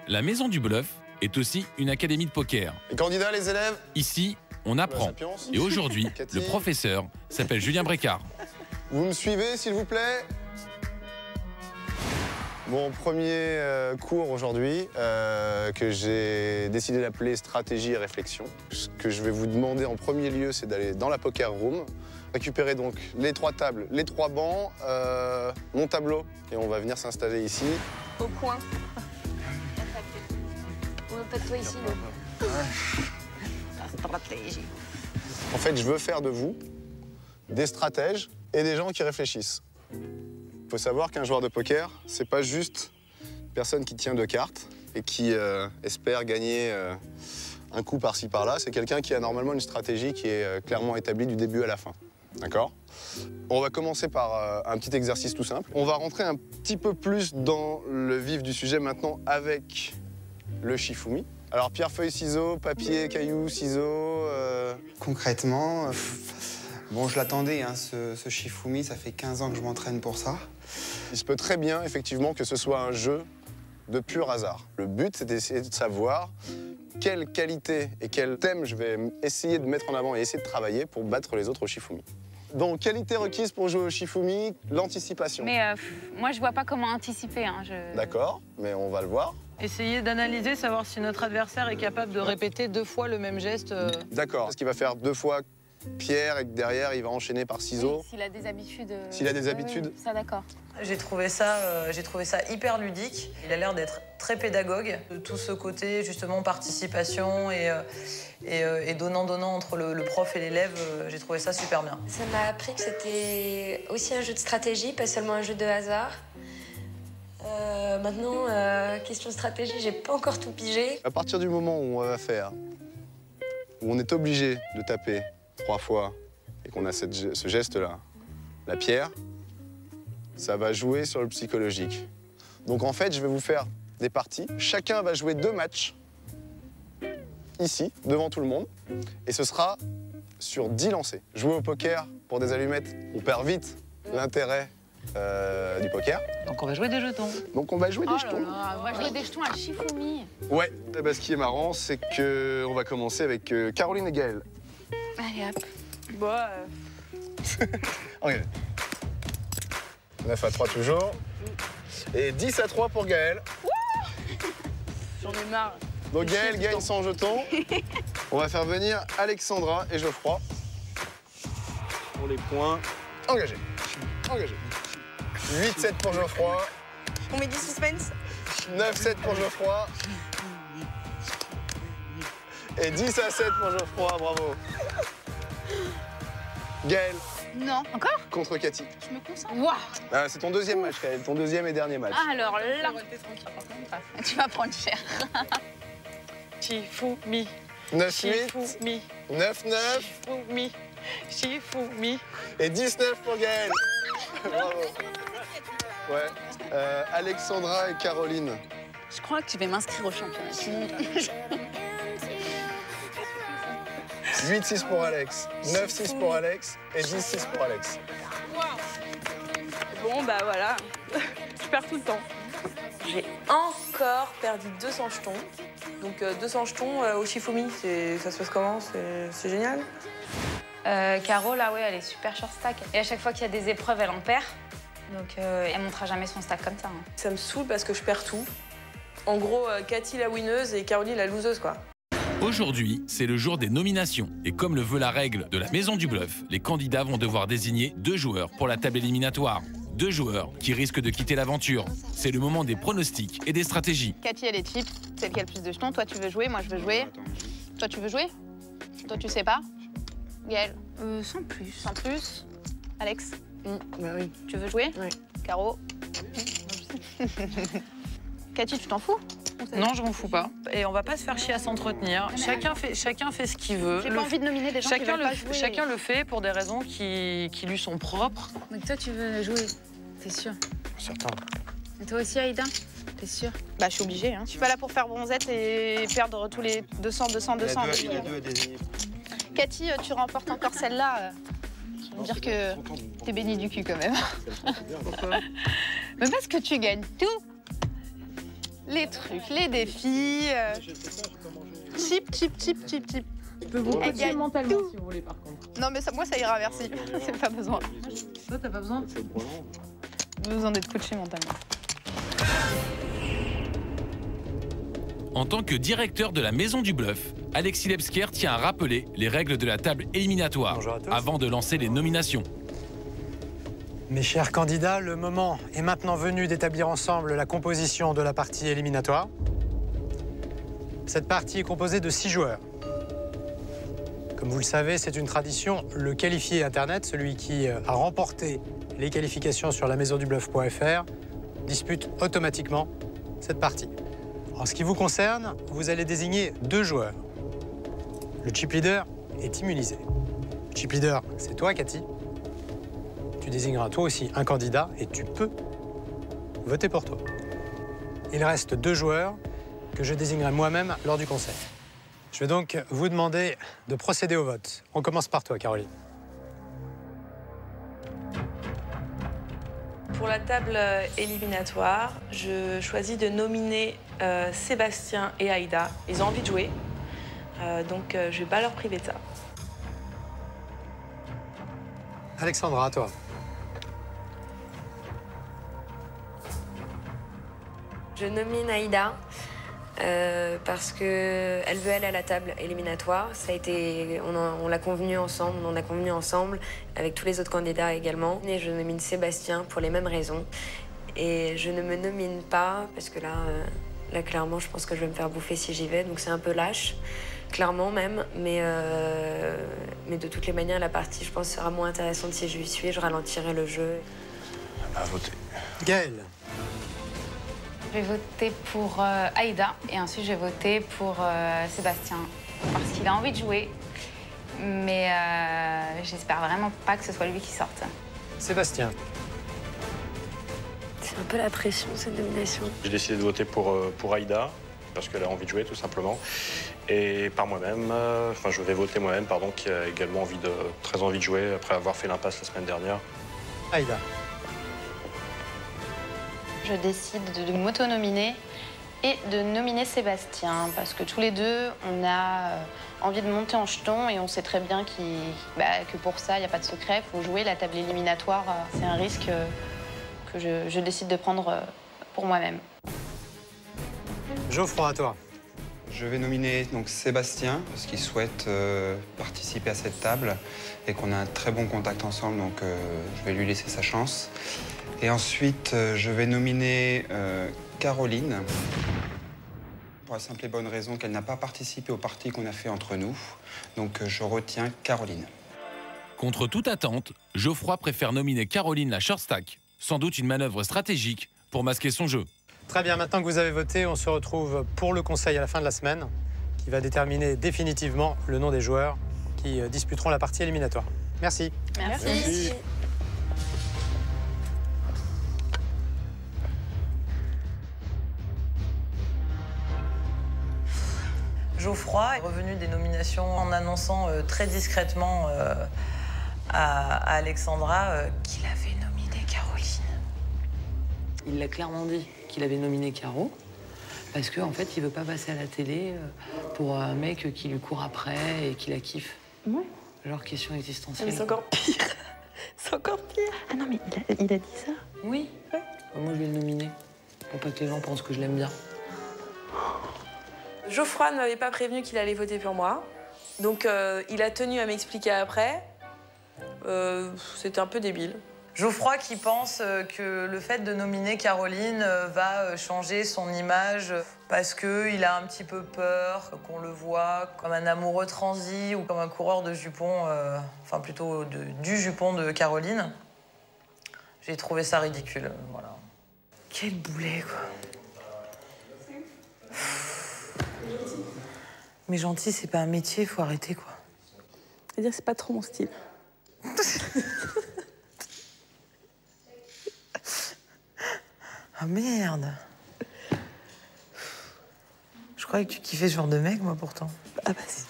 La Maison du Bluff est aussi une académie de poker. Les candidats, les élèves? Ici, on apprend. Et aujourd'hui, le professeur s'appelle Julien Brécard. Vous me suivez, s'il vous plaît? Mon premier cours aujourd'hui, que j'ai décidé d'appeler stratégie et réflexion. Ce que je vais vous demander en premier lieu, c'est d'aller dans la poker room, récupérer donc les 3 tables, les 3 bancs, mon tableau, et on va venir s'installer ici. Au coin. Pas de toi ici, stratégie. En fait, je veux faire de vous des stratèges et des gens qui réfléchissent. Il faut savoir qu'un joueur de poker, c'est pas juste une personne qui tient 2 cartes et qui espère gagner un coup par-ci par-là. C'est quelqu'un qui a normalement une stratégie qui est clairement établie du début à la fin. D'accord? On va commencer par un petit exercice tout simple. On va rentrer un petit peu plus dans le vif du sujet maintenant avec le Shifumi. Alors pierre, feuille, ciseaux, papier, caillou, ciseaux... Concrètement, bon, je l'attendais, hein, ce Shifumi, ça fait 15 ans que je m'entraîne pour ça. Il se peut très bien, effectivement, que ce soit un jeu de pur hasard. Le but, c'est d'essayer de savoir quelle qualité et quel thème je vais essayer de mettre en avant et essayer de travailler pour battre les autres au Shifumi. Donc, qualité requise pour jouer au Shifumi, l'anticipation. Mais moi, je vois pas comment anticiper. Hein, D'accord, mais on va le voir. Essayer d'analyser, savoir si notre adversaire est capable de répéter 2 fois le même geste. D'accord. Est-ce qu'il va faire 2 fois pierre et que derrière, il va enchaîner par ciseaux? Oui, s'il a des habitudes. S'il a des habitudes. Oui, ça, d'accord. J'ai trouvé ça hyper ludique. Il a l'air d'être très pédagogue. De tout ce côté, justement, participation et donnant-donnant entre le prof et l'élève, j'ai trouvé ça super bien. Ça m'a appris que c'était aussi un jeu de stratégie, pas seulement un jeu de hasard. Maintenant, question stratégie, j'ai pas encore tout pigé. À partir du moment où on va faire, où on est obligé de taper 3 fois et qu'on a ce geste-là, la pierre, ça va jouer sur le psychologique. Donc en fait, je vais vous faire des parties. Chacun va jouer 2 matchs, ici, devant tout le monde, et ce sera sur 10 lancers. Jouer au poker pour des allumettes, on perd vite l'intérêt du poker. Donc on va jouer des jetons. Donc on va jouer des jetons. On va jouer des jetons à Shifumi. Ouais, et ben, ce qui est marrant, c'est qu'on va commencer avec Caroline et Gaëlle. Allez, hop. Bon, Regardez. 9 à 3 toujours. Et 10 à 3 pour Gaëlle. j'en ai marre. Donc Gaëlle gagne 100 jetons. On va faire venir Alexandra et Geoffroy. Pour les points. Engagé. Engagé. 8-7 pour Geoffroy. On met du suspense. 9-7 pour Geoffroy. Et 10 à 7 pour Geoffroy, bravo. Gaëlle. Non, encore? Contre Cathy. Je me concentre. Waouh. Ah, c'est ton 2e match, Gaëlle. Ton 2e et dernier match. Alors là, tu vas prendre cher. Shifumi. 9-8. Shifumi. 9-9. Shifumi. Shifumi. Et 19 pour Gaëlle. Bravo. Ouais. Alexandra et Caroline. Je crois que je vais m'inscrire au championnat du monde. 8-6 pour Alex, 9-6 pour Alex et 10-6 pour Alex. Bon, bah voilà. Je perds tout le temps. J'ai encore perdu 200 jetons. Donc 200 jetons au Shifumi, ça se passe comment? C'est génial. Caro, là, ouais, elle est super short stack. Et à chaque fois qu'il y a des épreuves, elle en perd. Donc elle montrera jamais son stack comme ça. Hein. Ça me saoule parce que je perds tout. En gros, Cathy la winneuse et Caroline la loseuse, quoi. Aujourd'hui, c'est le jour des nominations. Et comme le veut la règle de la Maison du Bluff, les candidats vont devoir désigner 2 joueurs pour la table éliminatoire. 2 joueurs qui risquent de quitter l'aventure. C'est le moment des pronostics et des stratégies. Cathy, elle est type, celle qui a le plus de jetons. Toi, tu veux jouer, moi, je veux jouer. Toi, tu veux jouer? Toi, tu sais pas? Gaëlle? Sans plus. Sans plus? Alex? Bah oui. Tu veux jouer? Oui. Caro? Cathy, tu t'en fous? Non, je m'en fous pas. Et on va pas se faire chier à s'entretenir. Chacun fait ce qu'il veut. J'ai pas envie de nominer des gens qui veulent pas jouer. Chacun le fait pour des raisons qui lui sont propres. Donc toi, tu veux jouer, t'es sûr? Certain. Et toi aussi, Aïda? T'es sûr? Bah, je suis obligée. Hein. Je suis pas là pour faire bronzette et perdre tous les 200. Il y a 2 à désigner. Cathy, tu remportes encore celle-là. Je veux dire que t'es bénie du cul quand même. Pourquoi? Mais parce que tu gagnes tout. les trucs, les défis. Chip. Je peux vous coacher mentalement si vous voulez par contre. Non mais ça, moi ça ira, merci. C'est pas besoin. Toi t'as pas besoin? Besoin d'être coaché mentalement. En tant que directeur de la Maison du Bluff, Alexis Lebsker tient à rappeler les règles de la table éliminatoire avant de lancer les nominations. Mes chers candidats, le moment est maintenant venu d'établir ensemble la composition de la partie éliminatoire. Cette partie est composée de 6 joueurs. Comme vous le savez, c'est une tradition, le qualifié Internet, celui qui a remporté les qualifications sur lamaisondubluff.fr, dispute automatiquement cette partie. En ce qui vous concerne, vous allez désigner 2 joueurs. Le chip leader est immunisé. Le chip leader, c'est toi, Cathy. Tu désigneras toi aussi un candidat et tu peux voter pour toi. Il reste 2 joueurs que je désignerai moi-même lors du conseil. Je vais donc vous demander de procéder au vote. On commence par toi, Caroline. Pour la table éliminatoire, je choisis de nominer Sébastien et Aïda. Ils ont envie de jouer, donc je ne vais pas leur priver de ça. Alexandra, à toi. Je nomine Aïda parce qu'elle veut aller à la table éliminatoire. Ça a été, on l'a convenu ensemble, on en a convenu ensemble avec tous les autres candidats également. Et je nomine Sébastien pour les mêmes raisons. Et je ne me nomine pas parce que là clairement, je pense que je vais me faire bouffer si j'y vais. Donc c'est un peu lâche, clairement même. Mais de toutes les manières, la partie, je pense, sera moins intéressante si je lui suis. Je ralentirai le jeu. À voter. Gaëlle. Je vais voter pour Aïda et ensuite je vais voter pour Sébastien parce qu'il a envie de jouer, mais j'espère vraiment pas que ce soit lui qui sorte. Sébastien. C'est un peu la pression, cette nomination. J'ai décidé de voter pour Aïda parce qu'elle a envie de jouer tout simplement. Et par moi-même, je vais voter moi-même, pardon, qui a également très envie de jouer après avoir fait l'impasse la semaine dernière. Aïda. Je décide de m'auto-nominer et de nominer Sébastien parce que tous les deux, on a envie de monter en jeton et on sait très bien que pour ça, il n'y a pas de secret. Il faut jouer la table éliminatoire. C'est un risque que je décide de prendre pour moi-même. Geoffroy, à toi. Je vais nominer donc Sébastien parce qu'il souhaite participer à cette table et qu'on a un très bon contact ensemble, donc je vais lui laisser sa chance. Et ensuite, je vais nominer Caroline pour la simple et bonne raison qu'elle n'a pas participé aux parties qu'on a fait entre nous. Donc je retiens Caroline. Contre toute attente, Geoffroy préfère nominer Caroline la short-stack, sans doute une manœuvre stratégique pour masquer son jeu. Très bien, maintenant que vous avez voté, on se retrouve pour le conseil à la fin de la semaine, qui va déterminer définitivement le nom des joueurs qui disputeront la partie éliminatoire. Merci. Merci. Geoffroy est revenu des nominations en annonçant très discrètement à Alexandra qu'il avait nominé Caroline. Il l'a clairement dit qu'il avait nominé Caro, parce qu'en fait, il veut pas passer à la télé pour un mec qui lui court après et qui la kiffe. Ouais. Genre question existentielle. Mais c'est encore pire. C'est encore pire. Ah non, mais il a dit ça? Oui. Ouais. Moi, je vais le nominer, pour pas que les gens pensent que je l'aime bien. Geoffroy ne m'avait pas prévenu qu'il allait voter pour moi. Donc il a tenu à m'expliquer après. C'était un peu débile. Geoffroy qui pense que le fait de nominer Caroline va changer son image parce qu'il a un petit peu peur qu'on le voit comme un amoureux transi ou comme un coureur de jupons, enfin plutôt du jupon de Caroline. J'ai trouvé ça ridicule, voilà. Quel boulet, quoi. Mais gentil, c'est pas un métier, faut arrêter, quoi. C'est-à-dire que c'est pas trop mon style. Ah merde. Je croyais que tu kiffais ce genre de mec, moi, pourtant. Ah bah si.